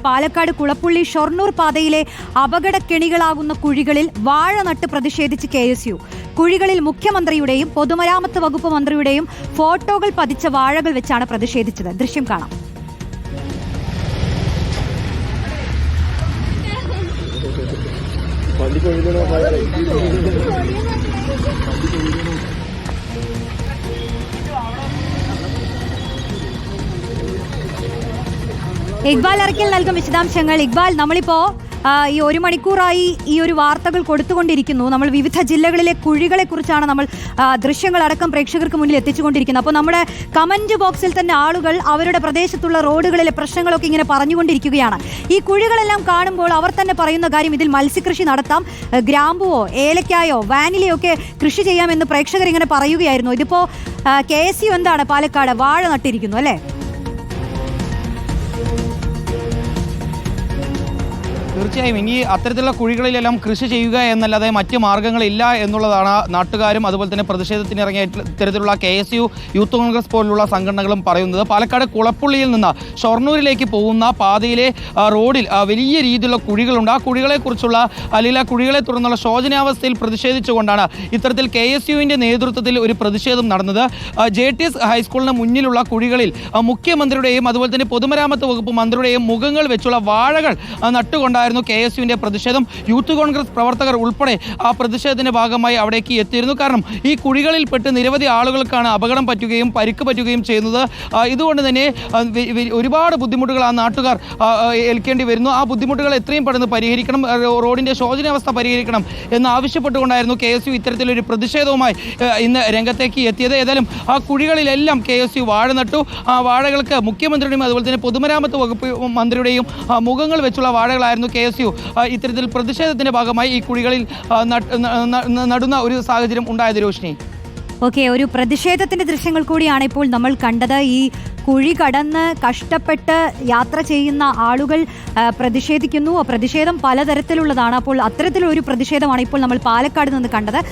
പാലക്കാട് കുളപ്പുള്ളി ഷൊർണൂർ പാതയിലെ അപകടക്കെണികളാകുന്ന കുഴികളിൽ വാഴ നട്ട് പ്രതിഷേധിച്ച് KSU. കുഴികളിൽ മുഖ്യമന്ത്രിയുടെയും പൊതുമരാമത്ത് വകുപ്പ് മന്ത്രിയുടെയും ഫോട്ടോകൾ പതിച്ച വാഴകൾ വെച്ചാണ് പ്രതിഷേധിച്ചത്. ദൃശ്യം കാണാം. ഇക്ബാൽ അറക്കൽ നൽകും വിശദാംശങ്ങൾ. ഇക്ബാൽ, നമ്മളിപ്പോ ഈ 1 മണിക്കൂറായി ഈ ഒരു വാർത്തകൾ കൊടുത്തുകൊണ്ടിരിക്കുന്നു. നമ്മൾ വിവിധ ജില്ലകളിലെ കുഴികളെ കുറിച്ചാണ് നമ്മൾ ദൃശ്യങ്ങളടക്കം പ്രേക്ഷകർക്ക് മുന്നിൽ എത്തിച്ചുകൊണ്ടിരിക്കുന്നത്. അപ്പോൾ നമ്മുടെ കമന്റ് ബോക്സിൽ തന്നെ ആളുകൾ അവരുടെ പ്രദേശത്തുള്ള റോഡുകളിലെ പ്രശ്നങ്ങളൊക്കെ ഇങ്ങനെ പറഞ്ഞുകൊണ്ടിരിക്കുകയാണ്. ഈ കുഴികളെല്ലാം കാണുമ്പോൾ അവർ തന്നെ പറയുന്ന കാര്യം, ഇതിൽ മത്സ്യകൃഷി നടത്താം, ഗ്രാമ്പുവോ ഏലക്കായോ വാനിലയോ ഒക്കെ കൃഷി ചെയ്യാമെന്ന് പ്രേക്ഷകർ ഇങ്ങനെ പറയുകയായിരുന്നു. ഇതിപ്പോ KSU എന്താണ് പാലക്കാട് വാഴ നട്ടിരിക്കുന്നു അല്ലേ? തീർച്ചയായും ഇനി അത്തരത്തിലുള്ള കുഴികളിലെല്ലാം കൃഷി ചെയ്യുക എന്നല്ലാതെ മറ്റ് മാർഗ്ഗങ്ങളില്ല എന്നുള്ളതാണ് നാട്ടുകാരും അതുപോലെ തന്നെ പ്രതിഷേധത്തിനിറങ്ങിയ ഇത്തരത്തിലുള്ള KSU, യൂത്ത് കോൺഗ്രസ് പോലുള്ള സംഘടനകളും പറയുന്നത്. പാലക്കാട് കുളപ്പുള്ളിയിൽ നിന്ന് ഷൊർണൂരിലേക്ക് പോകുന്ന പാതയിലെ റോഡിൽ വലിയ രീതിയിലുള്ള കുഴികളുണ്ട്. ആ കുഴികളെക്കുറിച്ചുള്ള അല്ലെങ്കിൽ ആ കുഴികളെ തുടർന്നുള്ള ശോചനാവസ്ഥയിൽ പ്രതിഷേധിച്ചുകൊണ്ടാണ് ഇത്തരത്തിൽ KSUവിൻ്റെ നേതൃത്വത്തിൽ ഒരു പ്രതിഷേധം നടന്നത്. JTS ഹൈസ്കൂളിന് മുന്നിലുള്ള കുഴികളിൽ മുഖ്യമന്ത്രിയുടെയും അതുപോലെ തന്നെ പൊതുമരാമത്ത് വകുപ്പ് മന്ത്രിയുടെയും മുഖങ്ങൾ വെച്ചുള്ള വാഴകൾ നട്ടുകൊണ്ടായിരുന്നു KSUവിൻ്റെ പ്രതിഷേധം. യൂത്ത് കോൺഗ്രസ് പ്രവർത്തകർ ഉൾപ്പെടെ ആ പ്രതിഷേധത്തിന്റെ ഭാഗമായി അവിടേക്ക് എത്തിയിരുന്നു. കാരണം ഈ കുഴികളിൽപ്പെട്ട് നിരവധി ആളുകൾക്കാണ് അപകടം പറ്റുകയും പരിക്ക് പറ്റുകയും ചെയ്യുന്നത്. ഇതുകൊണ്ട് തന്നെ ഒരുപാട് ബുദ്ധിമുട്ടുകൾ ആ നാട്ടുകാർ ഏൽക്കേണ്ടി വരുന്നു. ആ ബുദ്ധിമുട്ടുകൾ എത്രയും പെട്ടെന്ന് പരിഹരിക്കണം, റോഡിന്റെ ശോചനാവസ്ഥ പരിഹരിക്കണം എന്ന് ആവശ്യപ്പെട്ടുകൊണ്ടായിരുന്നു KSU ഇത്തരത്തിലൊരു പ്രതിഷേധവുമായി ഇന്ന് രംഗത്തേക്ക് എത്തിയത്. ഏതായാലും ആ കുഴികളിലെല്ലാം KSU വാഴ നട്ടു. ആ വാഴകൾക്ക് മുഖ്യമന്ത്രിയുടെയും അതുപോലെ തന്നെ പൊതുമരാമത്ത് വകുപ്പ് മന്ത്രിയുടെയും മുഖങ്ങൾ വെച്ചുള്ള വാഴകളായിരുന്നു KSU ഇത്തരത്തിൽ പ്രതിഷേധത്തിന്റെ ഭാഗമായി ഈ കുഴികളിൽ നടുന്ന ഒരു സാഹചര്യം ഉണ്ടായത്. രോഷിനി, ഓക്കെ, ഒരു പ്രതിഷേധത്തിന്റെ ദൃശ്യങ്ങൾ കൂടിയാണ് ഇപ്പോൾ നമ്മൾ കണ്ടത്. ഈ കുഴി കടന്ന് കഷ്ടപ്പെട്ട് യാത്ര ചെയ്യുന്ന ആളുകൾ പ്രതിഷേധിക്കുന്നു. പ്രതിഷേധം പലതരത്തിലുള്ളതാണ്. അപ്പോൾ അത്തരത്തിലൊരു പ്രതിഷേധമാണ് ഇപ്പോൾ നമ്മൾ പാലക്കാട് നിന്ന് കണ്ടത്.